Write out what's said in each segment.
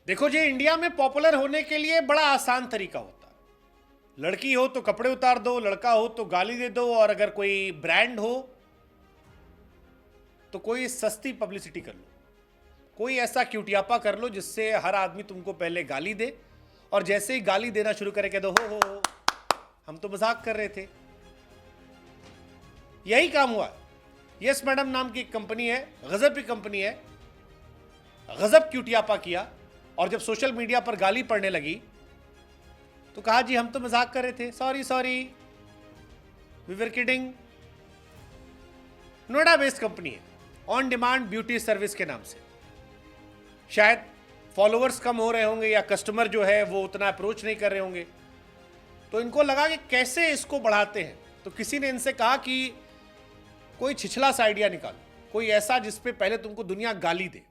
देखो जी, इंडिया में पॉपुलर होने के लिए बड़ा आसान तरीका होता है। लड़की हो तो कपड़े उतार दो, लड़का हो तो गाली दे दो, और अगर कोई ब्रांड हो तो कोई सस्ती पब्लिसिटी कर लो, कोई ऐसा क्यूटियापा कर लो जिससे हर आदमी तुमको पहले गाली दे, और जैसे ही गाली देना शुरू करे कह दो हो हम तो मजाक कर रहे थे। यही काम हुआ। यस मैडम नाम की एक कंपनी है, गजब की कंपनी है, गजब क्यूटियापा किया, और जब सोशल मीडिया पर गाली पड़ने लगी तो कहा जी हम तो मजाक कर रहे थे, sorry sorry, we were kidding. Noida based company है, ऑन डिमांड ब्यूटी सर्विस के नाम से। शायद फॉलोअर्स कम हो रहे होंगे या कस्टमर जो है वो उतना अप्रोच नहीं कर रहे होंगे, तो इनको लगा कि कैसे इसको बढ़ाते हैं। तो किसी ने इनसे कहा कि कोई छिछला सा आइडिया निकालो, कोई ऐसा जिसपे पहले तुमको दुनिया गाली दे।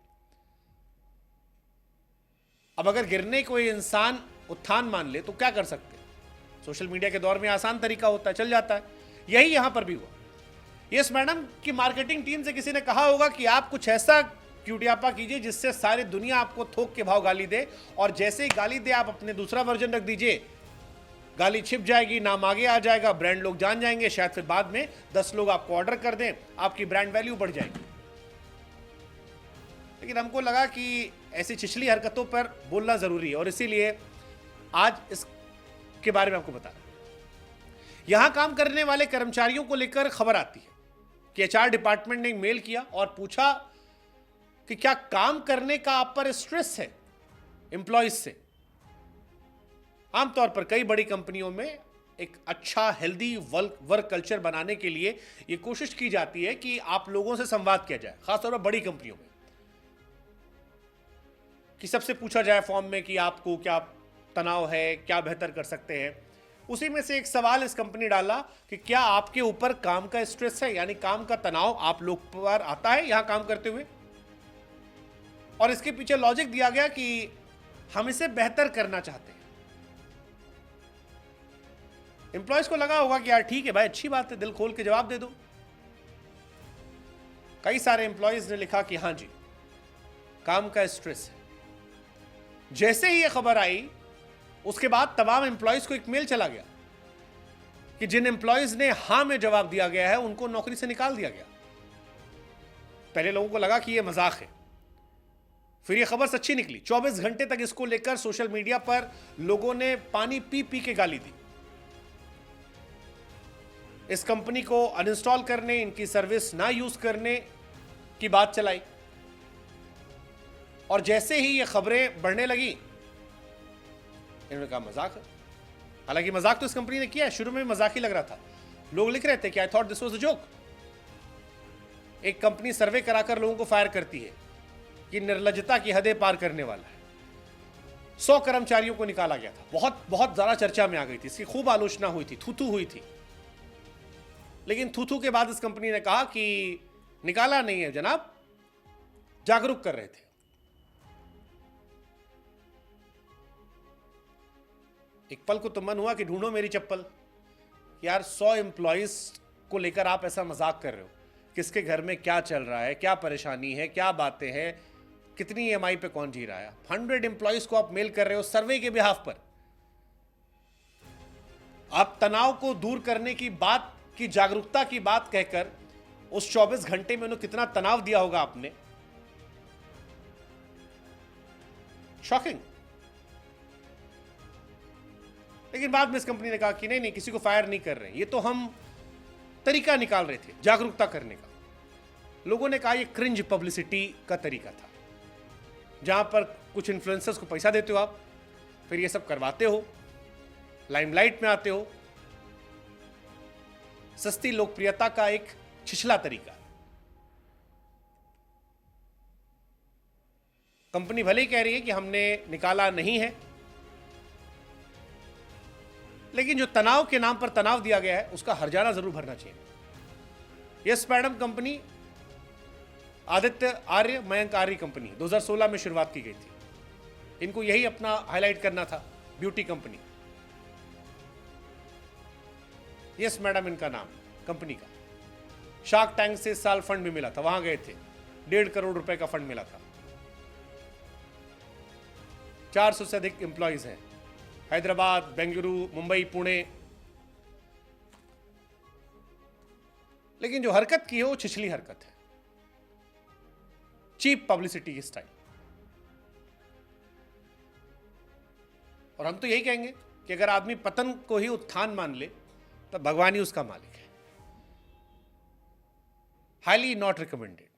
अब अगर गिरने कोई इंसान उत्थान मान ले तो क्या कर सकते हैं? सोशल मीडिया के दौर में आसान तरीका होता है, चल जाता है। यही यहां पर भी हुआ। यस मैडम की मार्केटिंग टीम से किसी ने कहा होगा कि आप कुछ ऐसा क्यूटियापा कीजिए जिससे सारी दुनिया आपको थोक के भाव गाली दे, और जैसे ही गाली दे आप अपने दूसरा वर्जन रख दीजिए, गाली छिप जाएगी, नाम आगे आ जाएगा, ब्रांड लोग जान जाएंगे, शायद फिर बाद में 10 लोग आपको ऑर्डर कर दें, आपकी ब्रांड वैल्यू बढ़ जाएगी। लेकिन हमको लगा कि ऐसी छिछली हरकतों पर बोलना जरूरी है, और इसीलिए आज इसके बारे में आपको बता रहा हूं। यहां काम करने वाले कर्मचारियों को लेकर खबर आती है कि एचआर डिपार्टमेंट ने एक मेल किया और पूछा कि क्या काम करने का आप पर स्ट्रेस है एम्प्लॉयज से। आमतौर पर कई बड़ी कंपनियों में एक अच्छा हेल्दी वर्क कल्चर बनाने के लिए यह कोशिश की जाती है कि आप लोगों से संवाद किया जाए, खासतौर पर बड़ी कंपनियों में, कि सबसे पूछा जाए फॉर्म में कि आपको क्या तनाव है, क्या बेहतर कर सकते हैं। उसी में से एक सवाल इस कंपनी डाला कि क्या आपके ऊपर काम का स्ट्रेस है, यानी काम का तनाव आप लोग पर आता है यहां काम करते हुए। और इसके पीछे लॉजिक दिया गया कि हम इसे बेहतर करना चाहते हैं। एम्प्लॉयज को लगा होगा कि यार ठीक है भाई, अच्छी बात है, दिल खोल के जवाब दे दो। कई सारे एम्प्लॉयज ने लिखा कि हां जी, काम का स्ट्रेस है। जैसे ही यह खबर आई, उसके बाद तमाम एम्प्लॉयज को एक मेल चला गया कि जिन एम्प्लॉयज ने हां में जवाब दिया गया है उनको नौकरी से निकाल दिया गया। पहले लोगों को लगा कि यह मजाक है, फिर यह खबर सच्ची निकली। 24 घंटे तक इसको लेकर सोशल मीडिया पर लोगों ने पानी पी पी के गाली दी। इस कंपनी को अनइंस्टॉल करने, इनकी सर्विस ना यूज करने की बात चलाई, और जैसे ही ये खबरें बढ़ने लगी, इन्होंने कहा मजाक है। हालांकि मजाक तो इस कंपनी ने किया है, शुरू में मजाक ही लग रहा था। लोग लिख रहे थे कि I thought this was a joke. एक कंपनी सर्वे कराकर लोगों को फायर करती है कि निर्लज्जता की हदें पार करने वाला है। 100 कर्मचारियों को निकाला गया था। बहुत बहुत ज्यादा चर्चा में आ गई थी, इसकी खूब आलोचना हुई थी, थू-थू हुई थी। लेकिन थू-थू के बाद इस कंपनी ने कहा कि निकाला नहीं है जनाब, जागरूक कर रहे थे। एक पल को तो मन हुआ कि ढूंढो मेरी चप्पल। यार 100 एम्प्लॉइज को लेकर आप ऐसा मजाक कर रहे हो, किसके घर में क्या चल रहा है, क्या परेशानी है, क्या बातें हैं, कितनी ईएमआई पे कौन जी रहा है। 100 एम्प्लॉइज को आप मेल कर रहे हो सर्वे के बिहाफ पर। आप तनाव को दूर करने की बात की, जागरूकता की बात कहकर उस 24 घंटे में उन्हें कितना तनाव दिया होगा आपने। शॉकिंग। लेकिन बाद में इस कंपनी ने कहा कि नहीं नहीं, किसी को फायर नहीं कर रहे, ये तो हम तरीका निकाल रहे थे जागरूकता करने का। लोगों ने कहा ये क्रिंज पब्लिसिटी का तरीका था, जहां पर कुछ इन्फ्लुएंसर्स को पैसा देते हो आप, फिर ये सब करवाते हो, लाइमलाइट में आते हो। सस्ती लोकप्रियता का एक छिछला तरीका। कंपनी भले ही कह रही है कि हमने निकाला नहीं है, लेकिन जो तनाव के नाम पर तनाव दिया गया है उसका हर्जाना जरूर भरना चाहिए। यस मैडम कंपनी आदित्य आर्य मयंक आर्य कंपनी 2016 में शुरुआत की गई थी। इनको यही अपना हाईलाइट करना था, ब्यूटी कंपनी। यस मैडम इनका नाम कंपनी का। शार्क टैंक से इस साल फंड भी मिला था, वहां गए थे, 1.5 करोड़ रुपए का फंड मिला था। 400 से अधिक एम्प्लॉयज हैं, हैदराबाद, बेंगलुरु, मुंबई, पुणे। लेकिन जो हरकत की है वो छिछली हरकत है, चीप पब्लिसिटी की स्टाइल। और हम तो यही कहेंगे कि अगर आदमी पतन को ही उत्थान मान ले तब भगवान ही उसका मालिक है। Highly not recommended.